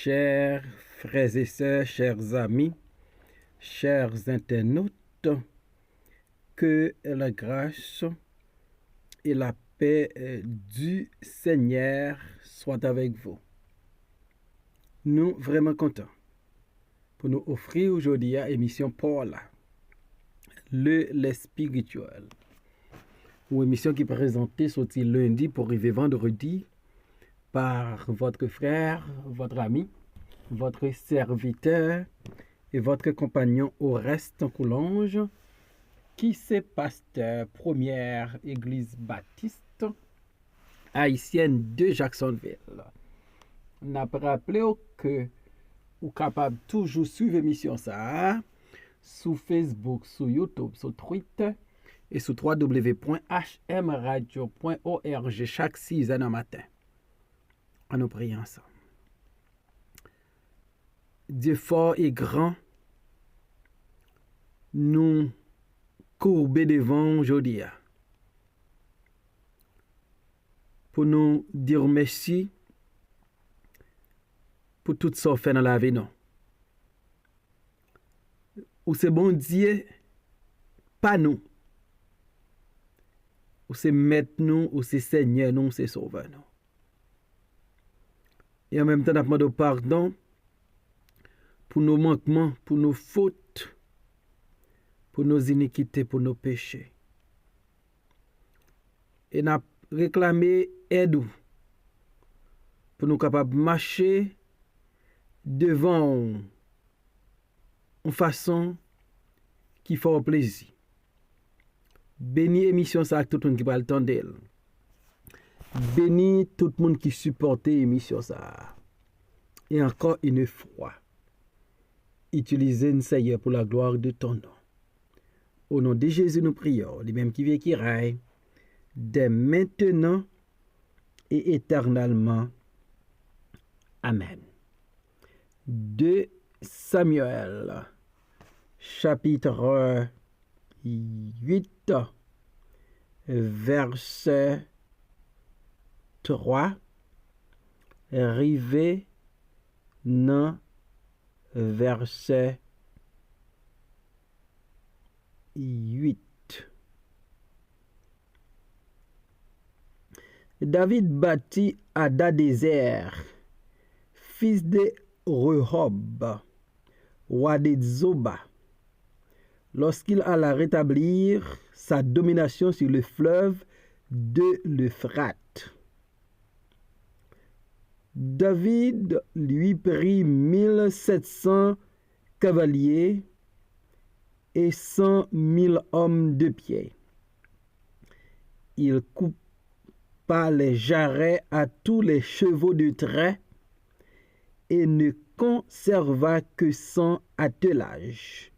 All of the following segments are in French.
Chers frères et sœurs, chers amis, chers internautes, que la grâce et la paix du Seigneur soient avec vous. Nous sommes vraiment contents pour nous offrir aujourd'hui à émission Paula, le spirituel, une émission qui est présentée sorti lundi pour arriver vendredi par votre frère, votre ami, votre serviteur et votre compagnon Oreste Coulange, qui c'est pasteur première église baptiste haïtienne de Jacksonville. On a rappelé que vous êtes capable toujours suivre l'émission ça sur Facebook, sur YouTube, sur Twitter et sur www.hmradio.org chaque 6 heures du matin. En nous priant ensemble. Dieu fort et grand, nous courbés devant aujourd'hui pour nous dire merci pour tout ce qu'on fait dans la vie. Non. Ou c'est bon Dieu, pas nous. Ou c'est maître nous, ou c'est Seigneur nous, ou c'est sauveur nous. Et en même temps, nous demandons pardon pour nos manquements, pour nos fautes, pour nos iniquités, pour nos péchés. Et nous réclamé aide pour nous capables de marcher devant une façon qui fait plaisir. Béni émission ça tout le monde qui va le temps d'elle. Béni tout le monde qui supporte l'émission ça. Et encore une fois, utilisez une Seigneur pour la gloire de ton nom. Au nom de Jésus, nous prions, lui-même qui vit qui règne, dès maintenant et éternellement. Amen. 2 Samuel, chapitre 8, verset 3, arrivé dans verset 8. David bâtit Hadadézer, fils de Rehob, roi de Zoba, lorsqu'il alla rétablir sa domination sur le fleuve de l'Euphrate. David lui prit 1700 cavaliers et 100 000 hommes de pied. Il coupa les jarrets à tous les chevaux de trait et ne conserva que 100 attelages.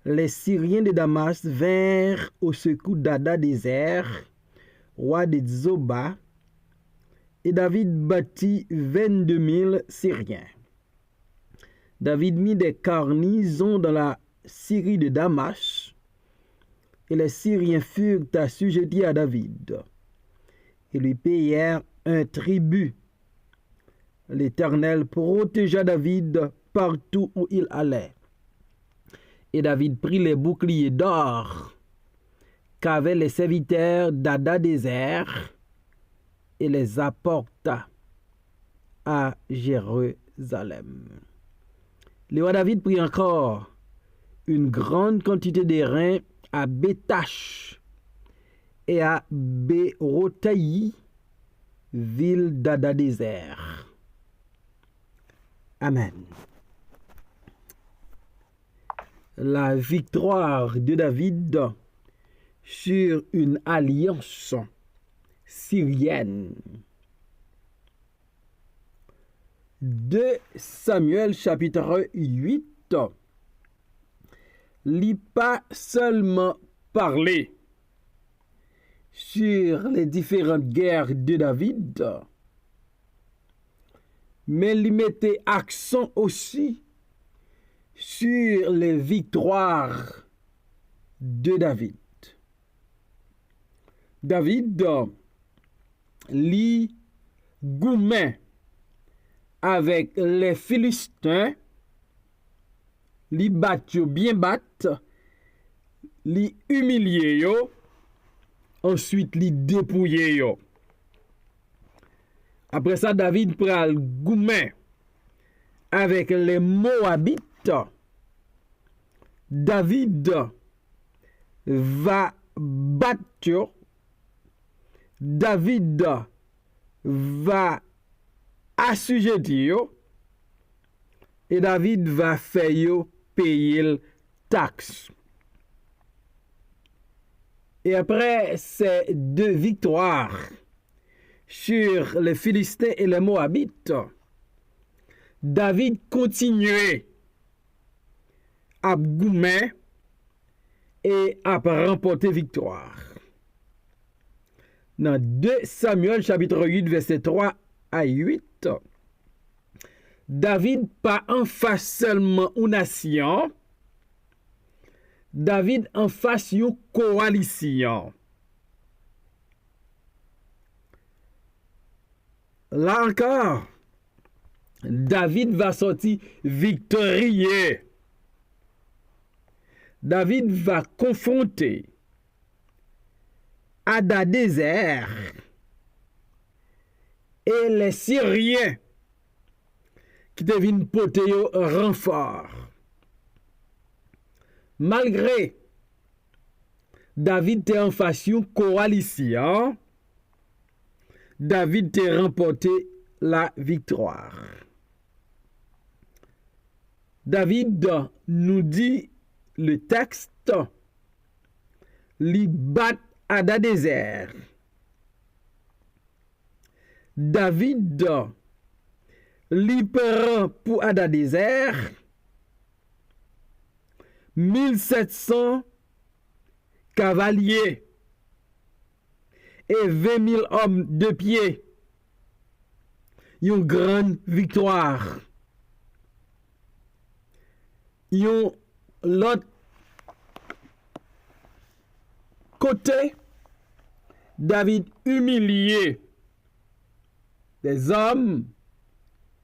Les Syriens de Damas vinrent au secours d'Hadadézer, roi de Zoba, et David bâtit 22 000 Syriens. David mit des garnisons dans la Syrie de Damas, et les Syriens furent assujettis à David, et lui payèrent un tribut. L'Éternel protégea David partout où il allait. Et David prit les boucliers d'or qu'avaient les serviteurs d'Hadadézer et les apporta à Jérusalem. Le roi David prit encore une grande quantité de reins à Bétash et à Bérotaï, ville d'Hadadézer. Amen. La victoire de David sur une alliance syrienne. 2 Samuel chapitre 8 lit pas seulement parler sur les différentes guerres de David, mais il mettait accent aussi sur les victoires de David. David li goumen avec les Philistins, li bat yo bien bat, li humilié yo, ensuite li dépouillé yo. Après ça, David pral goumen avec les Moabites. David va battre yo. David va assujettir yo. Et David va faire yo payer le taxe. Et après ces deux victoires sur les Philistins et les Moabites, David continuait à goumer et à remporter victoire. Dans 2 Samuel chapitre 8 verset 3 à 8, David pas en face seulement une nation, David en face une coalition. Là encore, David va sortir victorieux. David va confronter Hadadézer et les Syriens qui deviennent porter renfort. Malgré David était en face d'une coalition, David a remporté la victoire. David nous dit le texte, li bat Hadadézer. David li prend pour Hadadézer 1700 cavaliers et 20 000 hommes de pied. Une grande victoire. L'autre côté, David humilié des hommes,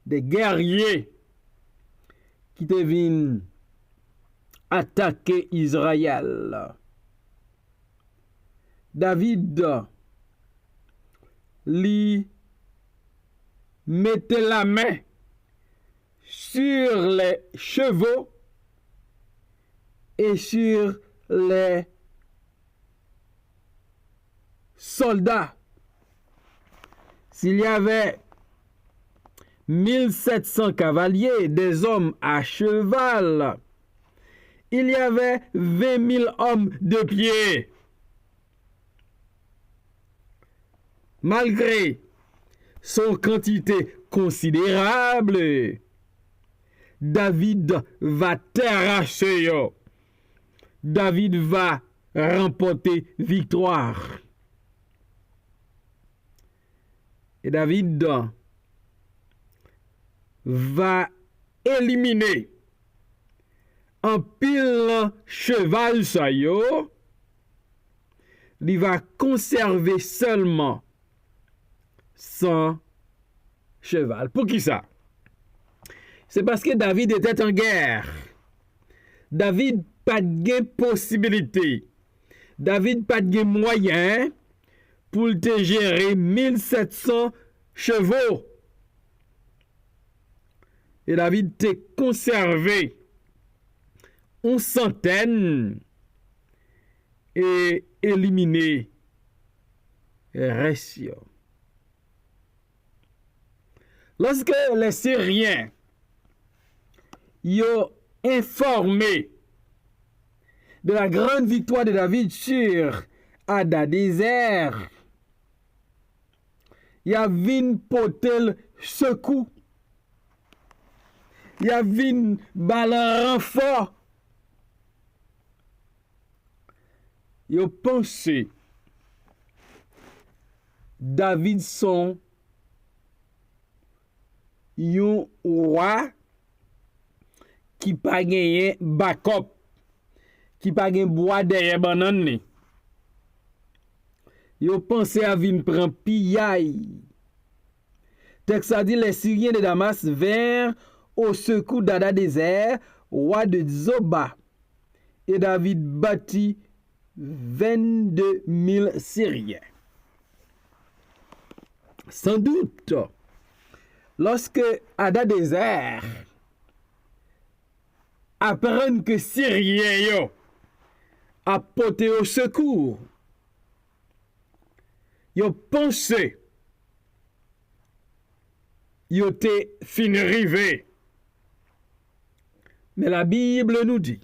des guerriers qui deviennent attaquer Israël. David lui mettait la main sur les chevaux et sur les soldats. S'il y avait 1700 cavaliers, des hommes à cheval, il y avait 20 000 hommes de pied. Malgré son quantité considérable, David va terrasser yo. David va remporter victoire. Et David va éliminer en pile cheval sa yo. Il va conserver seulement 100 cheval. Pour qui ça? C'est parce que David était en guerre. David pas de possibilité. David pas de moyen pour te gérer 1700 chevaux. Et David t'a conservé une centaine et éliminé Restio. Lorsque les Syriens y ont informé de la grande victoire de David sur Hadadézer, y a vin potel secours, y a vin balan renfort. Yo pensé David son yon roi qui pa genyen backup, qui pa gen bois derrière banane. Yo pensé à vin prend pillay. texte a dit, les Syriens de Damas vinrent au secours d'Hadadézer, roi de Zoba. Et David bâtit 22 000 Syriens. Sans doute, lorsque Hadadezer apprend que Syriens a porté au secours, ils ont pensé, ils ont été fin rivé. Mais la Bible nous dit,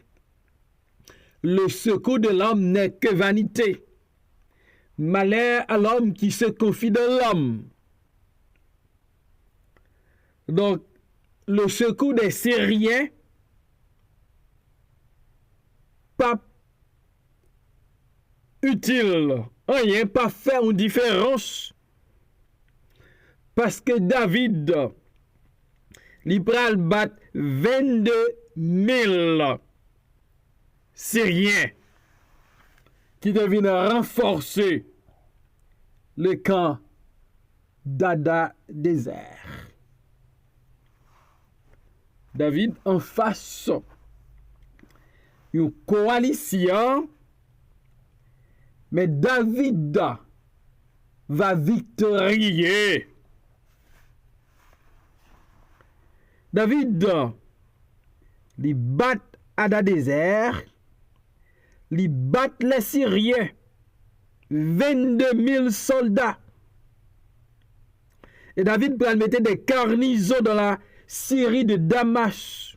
le secours de l'homme n'est que vanité. Malheur à l'homme qui se confie dans l'homme. Donc, le secours des Syriens, pas utile, rien, pas faire une différence. Parce que David, il pral bat 22 000 Syriens qui deviennent renforcer le camp d'Hadadézer. David en face une coalition, mais David va victorier. David, il bat Hadadezer, il bat les Syriens, 22 000 soldats. Et David va mettre des garnisons dans la Syrie de Damas.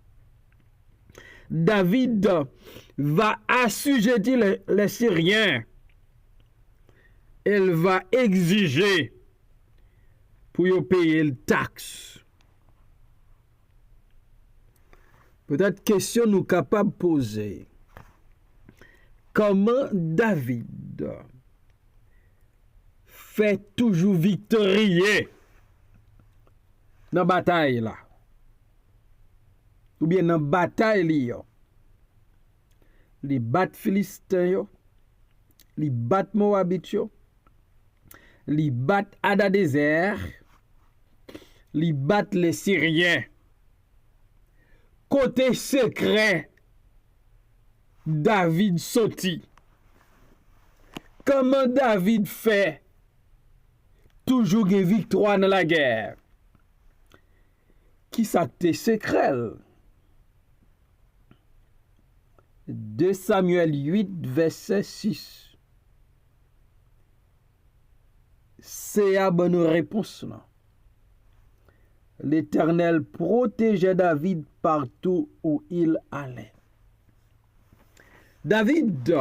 David va assujettir les Syriens. Elle va exiger pour y payer le taxe. Peut-être question nous capables de poser. Comment David fait toujours victorier dans la bataille là? Ou bien dans la bataille là? Les battent Philistins, les battent Moabites, les battent Hadadezer, les battent les Syriens. Côté secret, David sorti. Comment David fait toujours une victoire dans la guerre? Qui ça que secret? 2 Samuel 8, verset 6. C'est la bonne réponse là. L'Éternel protégeait David partout où il allait. David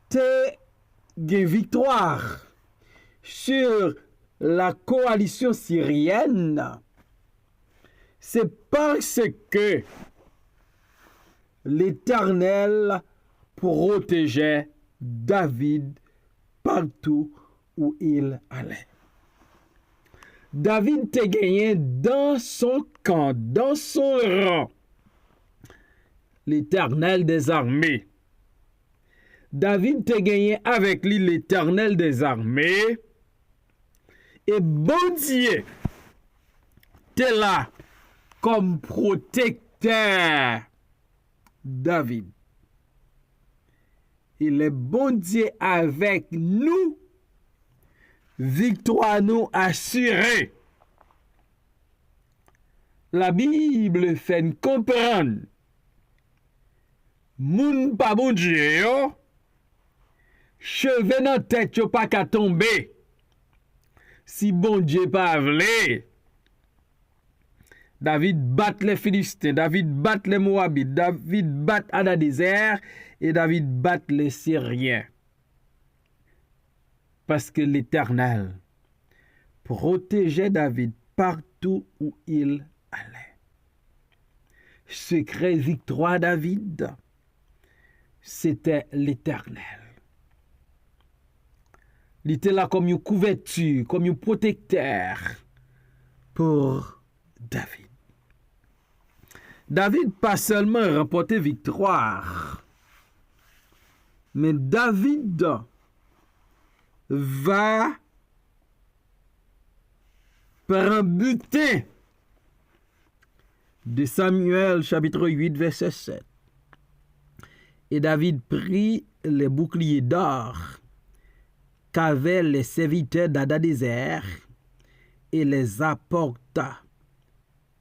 était une victoire sur la coalition syrienne. C'est parce que l'Éternel protégeait David partout où il allait. David te gagné dans son camp, dans son rang, l'Éternel des armées. David te gagné avec lui l'Éternel des armées. Et bon Dieu, t'es là comme protecteur. David. Il est bon Dieu avec nous. Victoire nous assurée. La Bible fait nous comprendre. Moun pas bon Dieu, cheveux dans tête yo pas qu'à tomber. Si bon Dieu pas vle. David bat les Philistins, David bat les Moabites, David bat Hadadezer et David bat les Syriens. Parce que l'Éternel protégeait David partout où il allait. Secret victoire David, c'était l'Éternel. Il était là comme une couverture, comme un protecteur pour David. David pas seulement remporté victoire, mais David va prend butin. De Samuel chapitre 8 verset 7. Et David prit les boucliers d'or qu'avaient les serviteurs d'Hadadézer et les apporta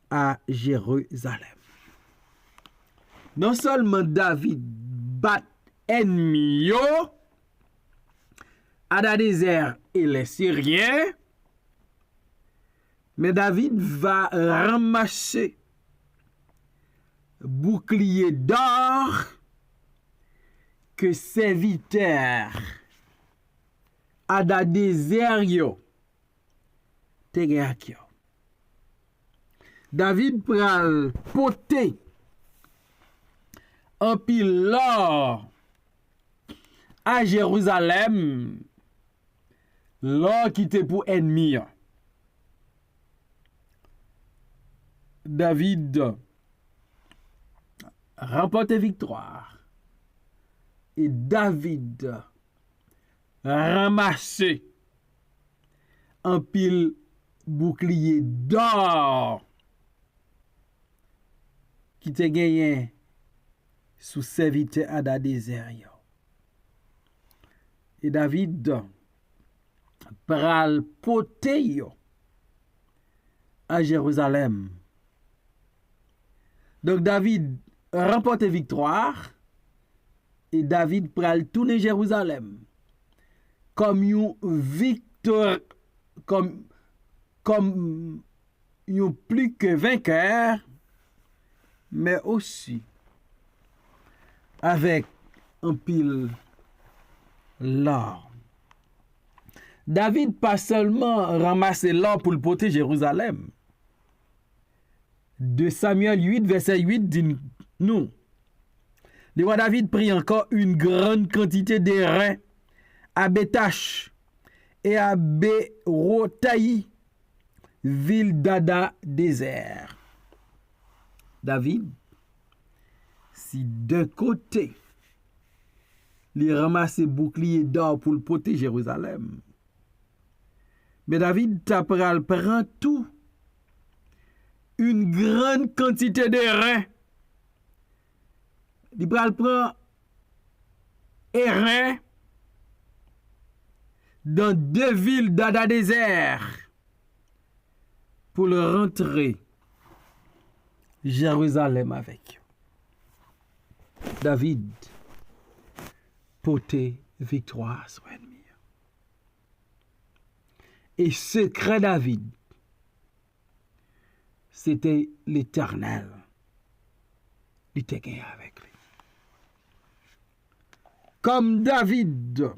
à Jérusalem. Non seulement David bat ennemi yo, Hadadezer et les Syriens, mais David va ramasser bouclier d'or que serviteur Hadadezer yo te gen ak yo. David pral poter un pile l'or à Jérusalem, l'or qui était pour ennemi. David remporte victoire et David ramasse un pile bouclier d'or qui te gagné sous serviteur Hadadezer. Et David pral pote yo à Jérusalem. Donc David remporte victoire et David pral tourner Jérusalem comme une victoire, comme un plus que vainqueur, mais aussi avec un pile l'or. David pas seulement ramassé l'or pour le porter Jérusalem. De Samuel 8, verset 8 dit nous. Le roi David prit encore une grande quantité de reins à Bétach et à Bérotaï, ville d'Hadadézer. David, si d'un côté, il ramasse bouclier d'or pour le porter Jérusalem, mais David prend tout, une grande quantité de reins. Il prend et reins dans 2 villes d'Hadadézer pour le rentrer Jérusalem avec. David portait victoire sur l'ennemi. Et secret David, c'était l'Éternel. Il était gagné avec lui. Comme David,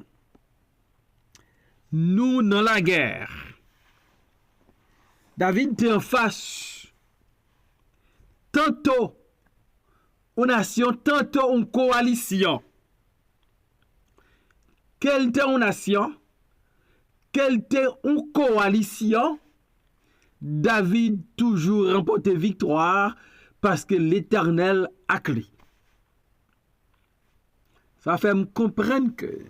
nous dans la guerre, David était en face tantôt une nation, tantôt une coalition. Quelle était une nation? Quelle était une coalition? David toujours remporté victoire parce que l'Éternel a clé. Ça fait me comprendre que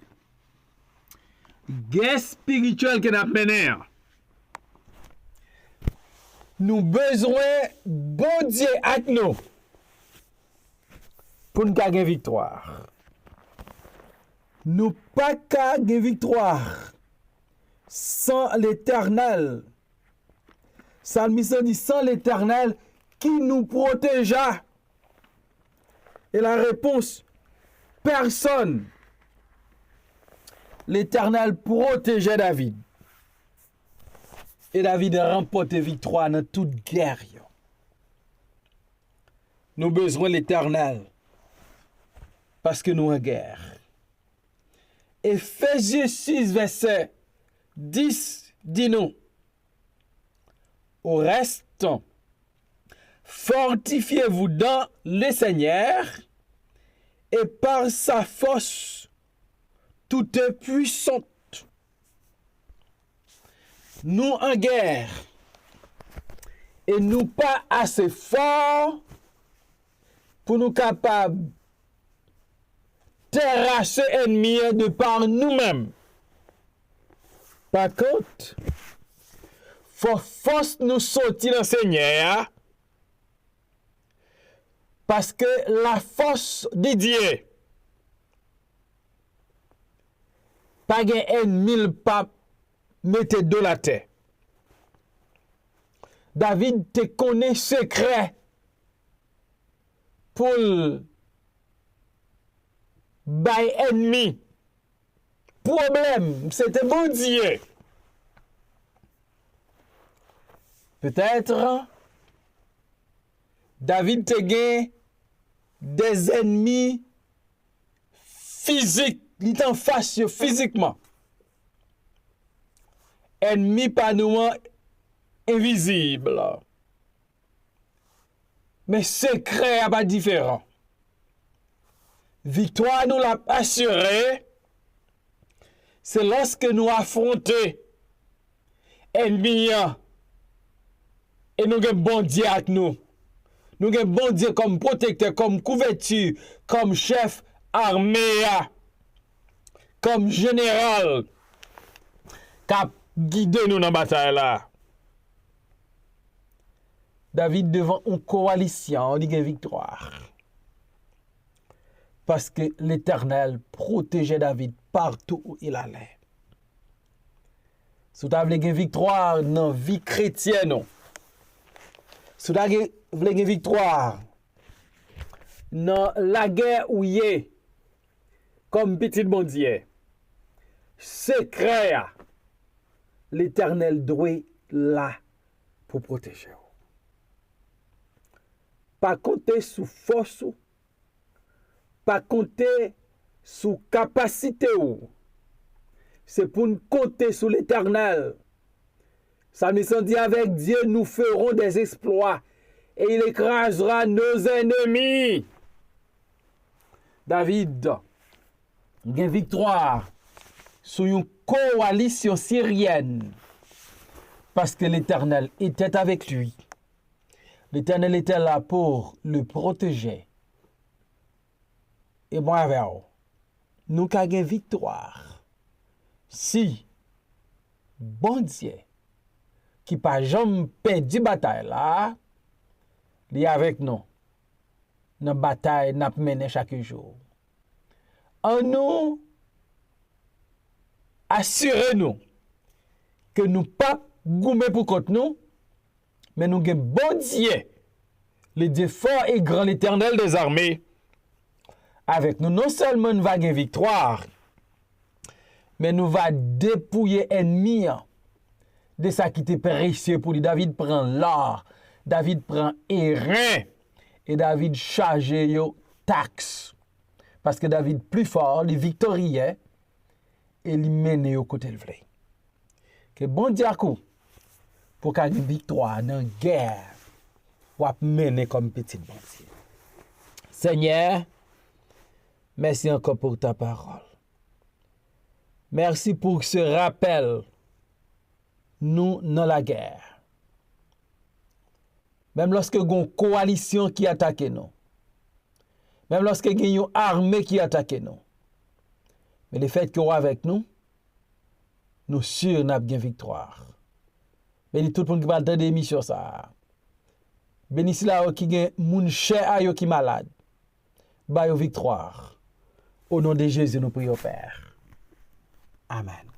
guerre spirituelle que nous avons menée, nous besoin bon Dieu avec nous pour nous gagner victoire. Nous pas gagner victoire sans l'Éternel. Psalmiste dit sans l'Éternel qui nous protégea. Et la réponse, personne. L'Éternel protégeait David. Et David a remporté victoire dans toute guerre. Nous avons besoin de l'Éternel parce que nous en guerre. Éphésiens 6, verset 10 dit nous. Au reste, fortifiez-vous dans le Seigneur et par sa force toute puissante. Nous en guerre et nous pas assez forts pour nous capables terrasser l'ennemi de par nous-mêmes. Par contre, faut force nous sortir dans Seigneur. Parce que la force de Dieu, pas gen ennemi pas mettre de la terre. David te connaît secret pour bay ennemi. Problème, c'était bon Dieu. Peut-être David te gen des ennemis physiques, il est en face physiquement. Ennemi pas nous invisible. Mais secret n'est pas différent. Victoire nous l'a assuré, c'est lorsque nous affrontons ennemi et nous avons bon Dieu avec nous. Nous avons bon Dieu comme protecteur, comme couverture, comme chef armé, comme général, qui a guidé nous dans la bataille là. David devant une coalition, il a une victoire. Parce que l'Éternel protégeait David partout où il allait. Si vous avez une victoire dans la vie chrétienne, si vous avez une victoire dans la guerre où il est, comme petit bon Dieu, secret, l'Éternel doit là pour protéger. Pas compter sous force, pas compter sous capacité. C'est pour nous compter sur l'Éternel. Ça nous dit avec Dieu, nous ferons des exploits et il écrasera nos ennemis. David a une victoire sur une coalition syrienne parce que l'Éternel était avec lui. L'Éternel était là pour le protéger. Et moi, avec nous avons une victoire. Si, bon Dieu, qui n'a jamais perdu la bataille là, il est avec nous. Dans la bataille, nous menons chaque jour. En nous, assurez-nous que nous ne pas goumer pour contre nous, mais nous avons bon Dieu, le Dieu fort et grand, l'Éternel des armées, avec nous. Non seulement nous avons une victoire, mais nous allons dépouiller ennemi de ça qui était précieux pour lui. David prend l'or, David prend airain, et David charge yo taxe. Parce que David plus fort, il victorieux, et il mène au côté le vrai. Que bon Dieu pour qu'il y ait une victoire dans la guerre, ou mener comme petit bon Dieu. Seigneur, merci encore pour ta parole. Merci pour ce rappel, nous, dans la guerre. Même lorsque il y a une coalition qui attaque nous, même lorsque il y a une armée qui attaque nous, mais le fait que vous avec nous, nous sûrs nous avons bien victoire. Bénis tout le monde qui va entendre l'émission ça. Bénis là qui a moun cher à yo qui malade. Ba yo victoire. Au nom de Jésus nous prions Père. Amen.